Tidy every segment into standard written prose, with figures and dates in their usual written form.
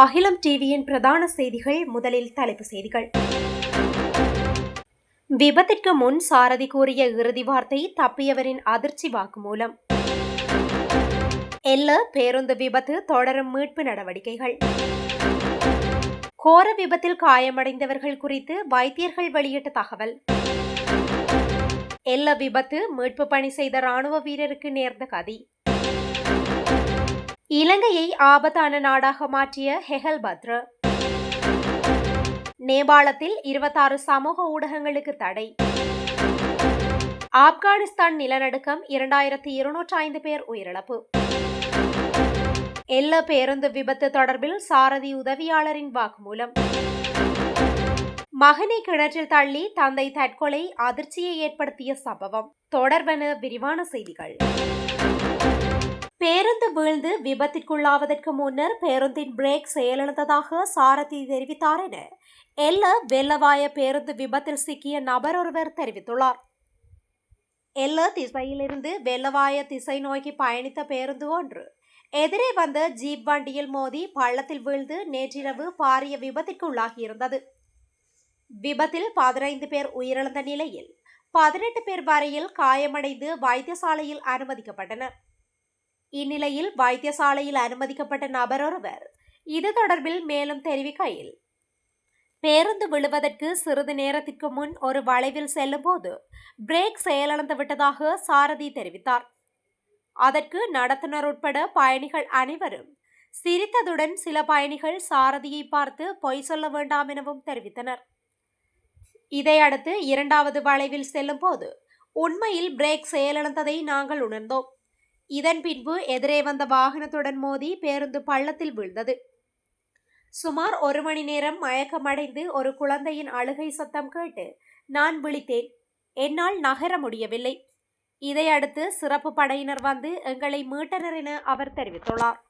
அகிலம் டிவியின் பிரதான செய்திகள். முதலில் தலைப்புச் செய்திகள். விபத்திற்கு முன் சாரதி கூறிய இறுதி வார்த்தை, தப்பியவரின் அதிர்ச்சி வாக்குமூலம். பேருந்து விபத்து, தொடரும் மீட்பு நடவடிக்கைகள். கோர விபத்தில் காயமடைந்தவர்கள் குறித்து வைத்தியர்கள் வெளியிட்ட தகவல். விபத்து, மீட்பு பணி செய்த ராணுவ வீரருக்கு நேர்ந்த கதி. இலங்கையை ஆபத்தான நாடாக மாற்றிய ஹெகல் பத்ர. நேபாளத்தில் 26 சமூக ஊடகங்களுக்கு தடை. ஆப்கானிஸ்தான் நிலநடுக்கம், 2205 பேர் உயிரிழப்பு. பேருந்து விபத்து தொடர்பில் சாரதி உதவியாளரின் வாக்குமூலம். மகனை கிணற்றில் தள்ளி தந்தை தற்கொலை, அதிர்ச்சியை ஏற்படுத்திய சம்பவம். தொடர்பென விரிவான செய்திகள். பேருந்து வீழ்ந்து விபத்திற்குள்ளாவதற்கு முன்னர் பேருந்தின் பிரேக் செயலிழந்ததாக சாரதி தெரிவித்தார் என வெள்ளவாய பேருந்து விபத்தில் சிக்கிய நபர் ஒருவர் தெரிவித்துள்ளார். திசையிலிருந்து வெள்ளவாய திசை நோக்கி பயணித்த பேருந்து ஒன்று எதிரே வந்த ஜீப் வண்டியில் மோதி பள்ளத்தில் வீழ்ந்து நேற்றிரவு பாரிய விபத்திற்கு உள்ளாகியிருந்தது. விபத்தில் 15 பேர் உயிரிழந்த நிலையில் 18 பேர் வரையில் காயமடைந்து வைத்தியசாலையில் அனுமதிக்கப்பட்டனர். இந்நிலையில் வைத்தியசாலையில் அனுமதிக்கப்பட்ட நபர் ஒருவர் இது தொடர்பில் மேலும் தெரிவிக்கையில், பேருந்து விழுவதற்கு சிறிது நேரத்திற்கு முன் ஒரு வளைவில் செல்லும் போது பிரேக் செயலிழந்து விட்டதாக சாரதி தெரிவித்தார். அதற்கு நடத்துனர் உட்பட பயணிகள் அனைவரும் சிரித்ததுடன் சில பயணிகள் சாரதியை பார்த்து பொய் சொல்ல வேண்டாம் எனவும் தெரிவித்தனர். இதையடுத்து இரண்டாவது வளைவில் செல்லும் போது உண்மையில் பிரேக் செயலிழந்ததை நாங்கள் உணர்ந்தோம். இதன் பின்பு எதிரே வந்த வாகனத்துடன் மோதி பேருந்து பள்ளத்தில் வீழ்ந்தது. சுமார் 1 மணி நேரம் மயக்கமடைந்து ஒரு குழந்தையின் அழுகை சத்தம் கேட்டு நான் விழித்தேன். என்னால் நகர முடியவில்லை. இதையடுத்து சிறப்பு படையினர் வந்து எங்களை மீட்டனர் என அவர் தெரிவித்துள்ளார்.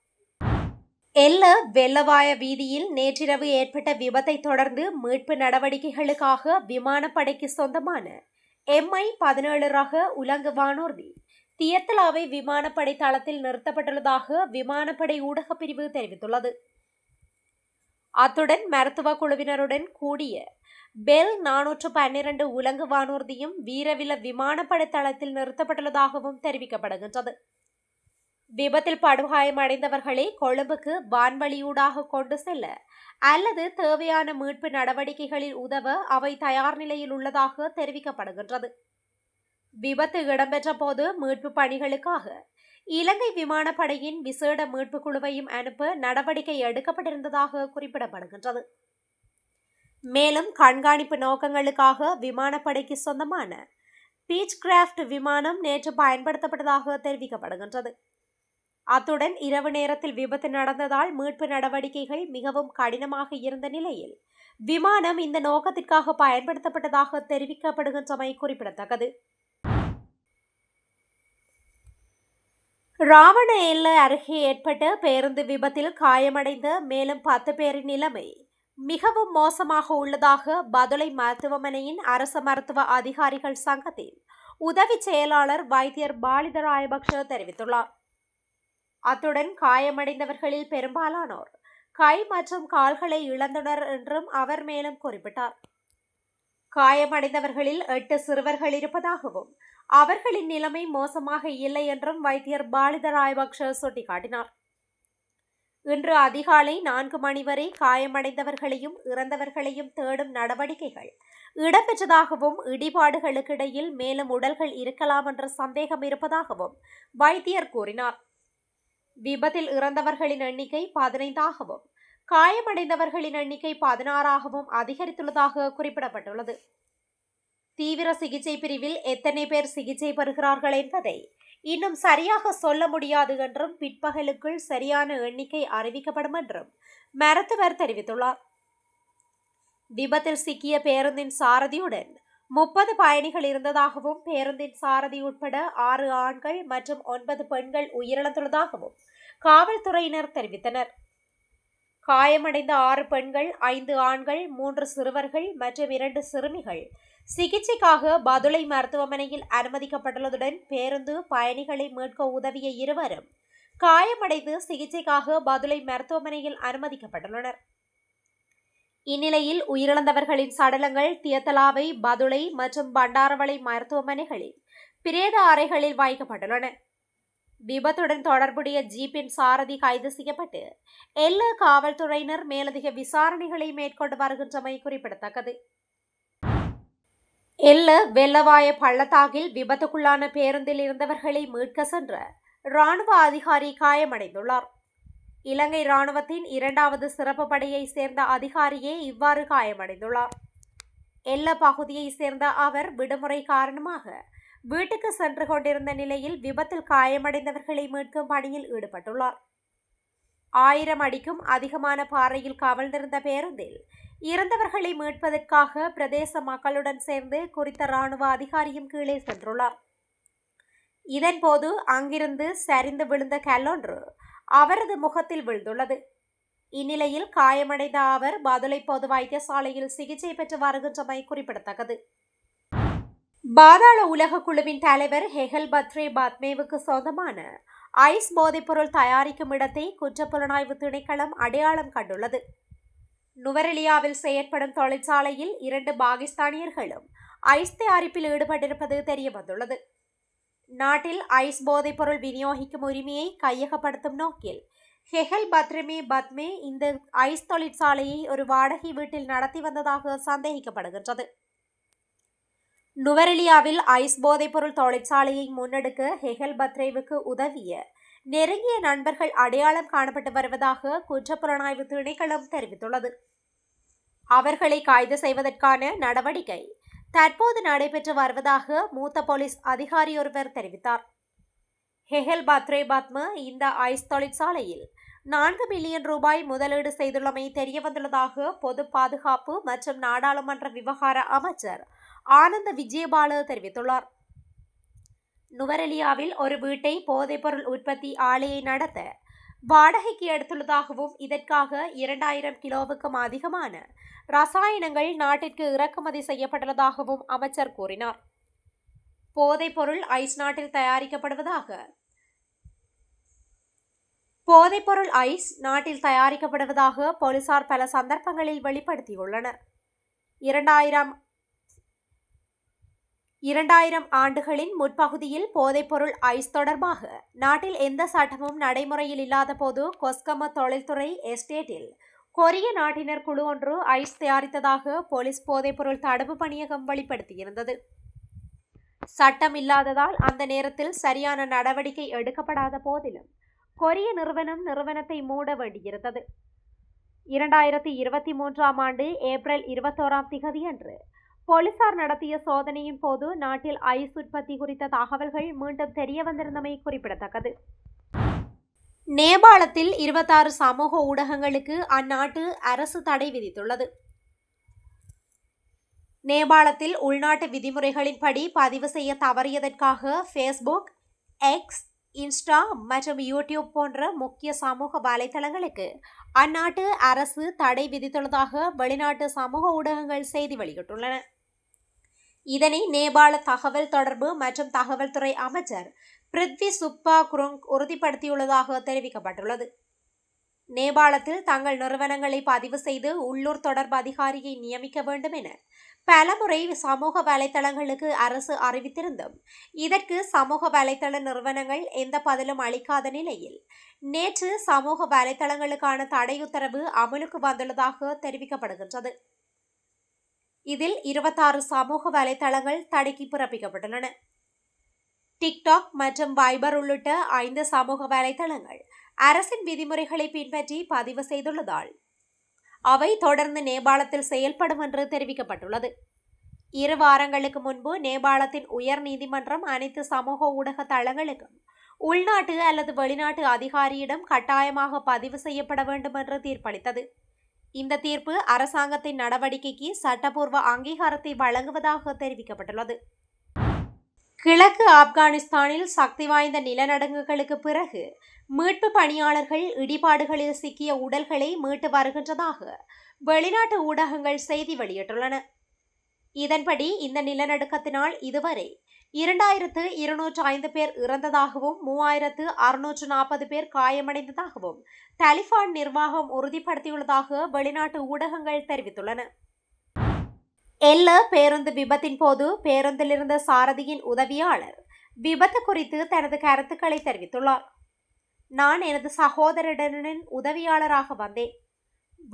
வெள்ளவாய வீதியில் நேற்றிரவு ஏற்பட்ட விபத்தை தொடர்ந்து மீட்பு நடவடிக்கைகளுக்காக விமானப்படைக்கு சொந்தமான MI-17 ரக உலங்கு வானூர்தி தியத்தலாவை விமானப்படை தளத்தில் நிறுத்தப்பட்டுள்ளதாக விமானப்படை ஊடக பிரிவு தெரிவித்துள்ளது. அத்துடன் மருத்துவ குழுவினருடன் கூடிய பெல் 412 உலங்கு வானூர்தியும் வீரவில விமானப்படை தளத்தில் நிறுத்தப்பட்டுள்ளதாகவும் தெரிவிக்கப்படுகின்றது. விபத்தில் படுகாயமடைந்தவர்களை கொழும்புக்கு வான்வழியூடாக கொண்டு செல்ல அல்லது தேவையான மீட்பு நடவடிக்கைகளில் உதவ அவை தயார் நிலையில் உள்ளதாக தெரிவிக்கப்படுகின்றது. விபத்து இடம்பெற்ற போது மீட்பு பணிகளுக்காக இலங்கை விமானப்படையின் விசேட மீட்பு குழுவையும் அனுப்ப நடவடிக்கை எடுக்கப்பட்டிருந்ததாக குறிப்பிடப்படுகின்றது. மேலும் கண்காணிப்பு நோக்கங்களுக்காக விமானப்படைக்கு சொந்தமான பீச் கிராஃப்ட் விமானம் நேற்று பயன்படுத்தப்பட்டதாக தெரிவிக்கப்படுகின்றது. அத்துடன் இரவு நேரத்தில் விபத்து நடந்ததால் மீட்பு நடவடிக்கைகள் மிகவும் கடினமாக இருந்த நிலையில் விமானம் இந்த நோக்கத்திற்காக பயன்படுத்தப்பட்டதாக தெரிவிக்கப்படுகின்றமை குறிப்பிடத்தக்கது. ராவண எல்லை அருகே ஏற்பட்ட பேருந்து விபத்தில் காயமடைந்த மேலும் 10 பேரின் நிலைமை மிகவும் மோசமாக உள்ளதாக பதுளை மருத்துவமனையின் அரசு மருத்துவ அதிகாரிகள் சங்கத்தின் உதவி செயலாளர் வைத்தியர் பாலித ராயபக்ஷ தெரிவித்துள்ளார். அத்துடன் காயமடைந்தவர்களில் பெரும்பாலானோர் கை மற்றும் கால்களை இழந்தனர் என்றும் அவர் மேலும் குறிப்பிட்டார். காயமடைந்தவர்களில் 8 சிறுவர்கள் இருப்பதாகவும் அவர்களின் நிலைமை மோசமாக இல்லை என்றும் வைத்தியர் பாலித ராயபக்ஷ சுட்டிக்காட்டினார். இன்று அதிகாலை 4 மணி வரை காயமடைந்தவர்களையும் இறந்தவர்களையும் தேடும் நடவடிக்கைகள் இடம்பெற்றதாகவும் இடிபாடுகளுக்கிடையில் மேலும் உடல்கள் இருக்கலாம் என்ற சந்தேகம் இருப்பதாகவும் வைத்தியர் கூறினார். விபத்தில் இறந்தவர்களின் எண்ணிக்கை 15ஆகவும் காயமடைந்தவர்களின் எண்ணிக்கை 16ஆகவும் அதிகரித்துள்ளதாக குறிப்பிடப்பட்டுள்ளது. தீவிர சிகிச்சை பிரிவில் எத்தனை பேர் சிகிச்சை பெறுகிறார்கள் என்பதை இன்னும் சரியாக சொல்ல முடியாது என்றும் பிற்பகலுக்குள் சரியான எண்ணிக்கை அறிவிக்கப்படும் என்றும் மருத்துவர் தெரிவித்துள்ளார். விபத்தில் சிக்கிய பேருந்தின் சாரதியுடன் 30 பயணிகள் இருந்ததாகவும் பேருந்தின் சாரதி உட்பட 6 ஆண்கள் மற்றும் 9 பெண்கள் உயிரிழந்துள்ளதாகவும் காவல்துறையினர் தெரிவித்தனர். காயமடைந்த 6 பெண்கள், 5 ஆண்கள், 3 சிறுவர்கள் மற்றும் 2 சிறுமிகள் சிகிச்சைக்காக பதுளை மருத்துவமனையில் அனுமதிக்கப்பட்டுள்ளதுடன் பேருந்து பயணிகளை மீட்க உதவிய இருவரும் காயமடைந்து சிகிச்சைக்காக பதுளை மருத்துவமனையில் அனுமதிக்கப்பட்டுள்ளனர். இந்நிலையில் உயிரிழந்தவர்களின் சடலங்கள் தியத்தலாவை, பதுளை மற்றும் பண்டாரவளை மருத்துவமனைகளில் பிரேத அறைகளில் வைக்கப்பட்டுள்ளன. விபத்துடன் தொடர்புடைய ஜீப்பின் சாரதி கைது செய்யப்பட்டு எல்ல காவல்துறையினர் மேலதிக விசாரணைகளை மேற்கொண்டு வருகின்றமை குறிப்பிடத்தக்கது. எல்ல வெள்ளவாய பள்ளத்தாக்கில் விபத்துக்குள்ளான பேருந்தில் இருந்தவர்களை மீட்க சென்ற இராணுவ அதிகாரி காயமடைந்துள்ளார். இலங்கை இராணுவத்தின் 2வது சிறப்பு படையை சேர்ந்த அதிகாரியே இவ்வாறு காயமடைந்துள்ளார். எல்ல பகுதியை சேர்ந்த அவர் விடுமுறை காரணமாக வீட்டுக்கு சென்று கொண்டிருந்த நிலையில் விபத்தில் காயமடைந்தவர்களை மீட்கும் பணியில் ஈடுபட்டுள்ளார். 1000 அடிக்கும் அதிகமான பாறையில் கவிழ்ந்திருந்த பேருந்தில் இறந்தவர்களை மீட்பதற்காக பிரதேச மக்களுடன் சேர்ந்து குறித்த இராணுவ அதிகாரியும் கீழே சென்றுள்ளார். இதன்போது அங்கிருந்து சரிந்து விழுந்த கல்லொன்று அவரது முகத்தில் விழுந்துள்ளது. இந்நிலையில் காயமடைந்த அவர் பதுளை பொது வைத்தியசாலையில் சிகிச்சை பெற்று வருகின்றமை குறிப்பிடத்தக்கது. பாதாள உலக குழுவின் தலைவர் ஹெகல் பத்ரே பத்மேவுக்கு சொந்தமான ஐஸ் போதைப்பொருள் தயாரிக்கும் இடத்தை குற்றப்புலனாய்வு திணைக்களம் அடையாளம் கண்டுள்ளது. நுவரெலியாவில் செயற்படும் தொழிற்சாலையில் 2 பாகிஸ்தானியர்களும் ஐஸ் தயாரிப்பில் ஈடுபட்டிருப்பது தெரியவந்துள்ளது. நாட்டில் ஐஸ் போதைப்பொருள் விநியோகிக்கும் உரிமையை கையகப்படுத்தும் நோக்கில் ஹெகல் பத்ரே பத்மே இந்த ஐஸ் தொழிற்சாலையை ஒரு வாடகை வீட்டில் நடத்தி வந்ததாக சந்தேகிக்கப்படுகின்றது. நுவரெலியாவில் ஐஸ் போதைப்பொருள் தொழிற்சாலையை முன்னெடுக்க ஹெகல் பத்ரேவுக்கு உதவிய நெருங்கிய நண்பர்கள் அடையாளம் காணப்பட்டு வருவதாக குற்றப்புலனாய்வு திணைக்களம் தெரிவித்துள்ளது. அவர்களை கைது செய்வதற்கான நடவடிக்கை தற்போது நடைபெற்று வருவதாக மூத்த போலீஸ் அதிகாரி ஒருவர் தெரிவித்தார். ஹெகல் பத்ரே பத்ம இந்த ஐஸ் தொழிற்சாலையில் 4 மில்லியன் ரூபாய் முதலீடு செய்துள்ளமை தெரியவந்துள்ளதாக பொது பாதுகாப்பு மற்றும் நாடாளுமன்ற விவகார அமைச்சர் ஆனந்த விஜயபால தெரிவித்துள்ளார். நுவரெலியாவில் ஒரு வீட்டை போதைப்பொருள் உற்பத்தி ஆலையை நடத்த வாடகைக்கு எடுத்துள்ளதாகவும் இதற்காக 2000 கிலோவுக்கும் அதிகமான ரசாயனங்கள் நாட்டிற்கு இறக்குமதி செய்யப்பட்டுள்ளதாகவும் அமைச்சர் கூறினார். போதைப்பொருள் ஐஸ் நாட்டில் தயாரிக்கப்படுவதாக போலீசார் பல சந்தர்ப்பங்களில் வெளிப்படுத்தியுள்ளனர். 2000 ஆண்டுகளின் முற்பகுதியில் போதைப்பொருள் ஐஸ் தொடர்பாக நாட்டில் எந்த சட்டமும் நடைமுறையில் இல்லாத போது கொஸ்கம தொழில்துறை எஸ்டேட்டில் கொரிய நாட்டினர் குழு ஒன்று ஐஸ் தயாரித்ததாக போலீஸ் போதைப்பொருள் தடுப்பு பணியகம் வெளிப்படுத்தியிருந்தது. சட்டம் இல்லாததால் அந்த நேரத்தில் சரியான நடவடிக்கை எடுக்கப்படாத போதிலும் கொரிய நிறுவனத்தை மூட வேண்டியிருந்தது. 2023 ஆண்டு ஏப்ரல் 21 அன்று போலீசார் நடத்திய சோதனையின் போது நாட்டில் ஐஸ் உற்பத்தி குறித்த தகவல்கள் மீண்டும் தெரிய வந்திருந்தமை குறிப்பிடத்தக்கது. நேபாளத்தில் 26 சமூக ஊடகங்களுக்கு அந்நாட்டு அரசு தடை விதித்துள்ளது. நேபாளத்தில் உள்நாட்டு விதிமுறைகளின்படி பதிவு செய்ய தவறியதற்காக ஃபேஸ்புக், எக்ஸ், இன்ஸ்டா மற்றும் யூடியூப் போன்ற முக்கிய சமூக வலைதளங்களுக்கு அந்நாட்டு அரசு தடை விதித்துள்ளதாக வெளிநாட்டு சமூக ஊடகங்கள் செய்தி வெளியிட்டுள்ளன. இதனை நேபாள தகவல் தொடர்பு மற்றும் தகவல் துறை அமைச்சர் பிருத்வி சுப்பா குருங் உறுதிப்படுத்தியுள்ளதாக தெரிவிக்கப்பட்டுள்ளது. நேபாளத்தில் தங்கள் நிறுவனங்களை பதிவு செய்து உள்ளூர் தொடர்பு அதிகாரியை நியமிக்க வேண்டும் என பலமுறை சமூக வலைதளங்களுக்கு அரசு அறிவித்திருந்தும் இதற்கு சமூக வலைதள நிறுவனங்கள் எந்த பதிலும் அளிக்காத நிலையில் நேற்று சமூக வலைதளங்களுக்கான தடை உத்தரவு அமலுக்கு வந்துள்ளதாக தெரிவிக்கப்படுகின்றது. இதில் 26 சமூக வலைதளங்கள் தடைக்கு பிறப்பிக்கப்பட்டுள்ளன. டிக்டாக் மற்றும் வைபர் உள்ளிட்ட 5 சமூக வலைதளங்கள் அரசின் விதிமுறைகளை பின்பற்றி பதிவு செய்துள்ளதால் அவை தொடர்ந்து நேபாளத்தில் செயல்படும் என்று தெரிவிக்கப்பட்டுள்ளது. 2 வாரங்களுக்கு முன்பு நேபாளத்தின் உயர் நீதிமன்றம் அனைத்து சமூக ஊடக தளங்களுக்கும் உள்நாட்டு அல்லது வெளிநாட்டு அதிகாரியிடம் கட்டாயமாக பதிவு செய்யப்பட வேண்டும் என்று தீர்ப்பளித்தது. இந்த தீர்ப்பு அரசாங்கத்தின் நடவடிக்கைக்கு சட்டப்பூர்வ அங்கீகாரத்தை வழங்குவதாக தெரிவிக்கப்பட்டுள்ளது. கிழக்கு ஆப்கானிஸ்தானில் சக்தி வாய்ந்த நிலநடுக்கங்களுக்கு பிறகு மீட்பு பணியாளர்கள் இடிபாடுகளில் சிக்கிய உடல்களை மீட்டு வருகின்றதாக வெளிநாட்டு ஊடகங்கள் செய்தி வெளியிட்டுள்ளன. இதன்படி இந்த நிலநடுக்கத்தினால் இதுவரை 2205 பேர் இறந்ததாகவும் 3640 பேர் காயமடைந்ததாகவும் தலிபான் நிர்வாகம் உறுதிப்படுத்தியுள்ளதாக வெளிநாட்டு ஊடகங்கள் தெரிவித்துள்ளன. எல்ல பேருந்து விபத்தின் போது பேருந்தில் இருந்த சாரதியின் உதவியாளர் விபத்து குறித்து தனது கருத்துக்களை தெரிவித்துள்ளார். நான் எனது சகோதரனின் உதவியாளராக வந்தேன்.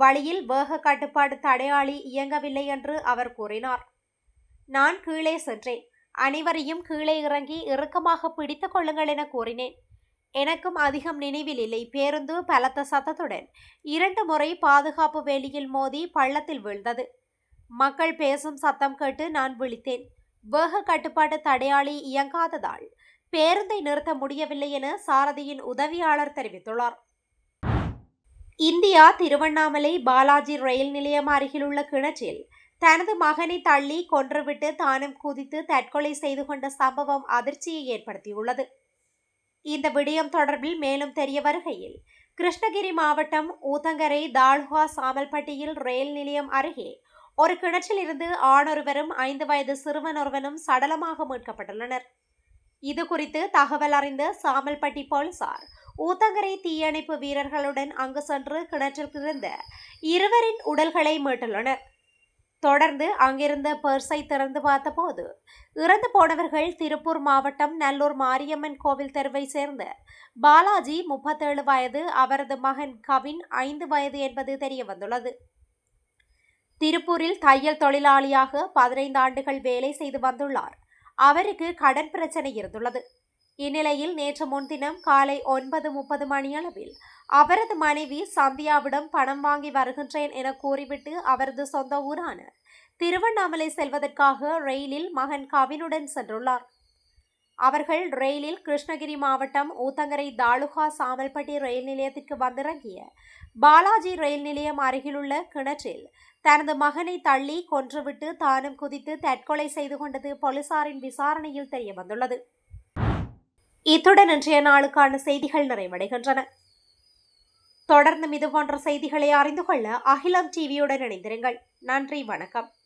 வழியில் வேக கட்டுப்பாடு தடையாளி இயங்கவில்லை என்று அவர் கூறினார். நான் கீழே சென்றேன். அனைவரையும் கீழே இறங்கி இறுக்கமாக பிடித்துக் கொள்ளுங்கள் என கூறினேன். எனக்கும் அதிகம் நினைவில் இல்லை. பேருந்து பலத்த சத்தத்துடன் 2 முறை பாதுகாப்பு வேலியில் மோதி பள்ளத்தில் வீழ்ந்தது. மக்கள் பேசும் சத்தம் கேட்டு நான் விழித்தேன். வேக கட்டுப்பாட்டு தடையாளி இயங்காததால் பேருந்தை நிறுத்த முடியவில்லை என சாரதியின் உதவியாளர் தெரிவித்துள்ளார். இந்தியா திருவண்ணாமலை பாலாஜி ரயில் நிலையம் அருகிலுள்ள கிணற்றில் தனது மகனை தள்ளி கொன்றுவிட்டு தானும் குதித்து தற்கொலை செய்து கொண்ட சம்பவம் அதிர்ச்சியை ஏற்படுத்தியுள்ளது. இந்த விடயம் தொடர்பில் மேலும் தெரிய வருகையில், கிருஷ்ணகிரி மாவட்டம் ஊத்தங்கரை தாழ்ஹா சாமல்பட்டியில் ரயில் நிலையம் அருகே ஒரு கிணற்றில் இருந்து ஆணொருவரும் 5 வயது சிறுவனொருவனும் சடலமாக மீட்கப்பட்டுள்ளனர். இது குறித்து தகவல் அறிந்த சாமல்பட்டி போலீசார் ஊத்தங்கரை தீயணைப்பு வீரர்களுடன் அங்கு சென்று கிணற்றில் இருந்த இருவரின் உடல்களை மீட்டுள்ளனர். தொடர்ந்து அங்கிருந்த பர்ஸை திறந்து பார்த்தபோது இறந்து போனவர்கள் திருப்பூர் மாவட்டம் நல்லூர் மாரியம்மன் கோவில் தெருவை சேர்ந்த பாலாஜி 37 வயது, அவரது மகன் கவின் 5 வயது என்பது தெரிய வந்துள்ளது. திருப்பூரில் தையல் தொழிலாளியாக 15 ஆண்டுகள் வேலை செய்து வந்துள்ளார். அவருக்கு கடன் பிரச்சனை இருந்துள்ளது. இந்நிலையில் நேற்று முன்தினம் காலை 9:30 மணியளவில் அவரது மனைவி சந்தியாவிடம் பணம் வாங்கி வருகின்றேன் என கூறிவிட்டு அவரது சொந்த ஊரான திருவண்ணாமலை செல்வதற்காக ரயிலில் மகன் கவினுடன் சென்றுள்ளார். அவர்கள் ரயிலில் கிருஷ்ணகிரி மாவட்டம் ஊத்தங்கரை தாலுகா சாமல்பட்டி ரயில் நிலையத்திற்கு வந்திறங்கிய பாலாஜி ரயில் நிலையம் அருகிலுள்ள கிணற்றில் தனது மகனை தள்ளி கொன்றுவிட்டு தானும் குதித்து தற்கொலை செய்து கொண்டது போலீசாரின் விசாரணையில் தெரிய வந்துள்ளது. இத்துடன் இன்றைய நாளுக்கான செய்திகள் நிறைவடைகின்றன. தொடர்ந்தும் இதுபோன்ற செய்திகளை அறிந்து கொள்ள அகிலம் டிவியுடன் இணைந்திருங்கள். நன்றி, வணக்கம்.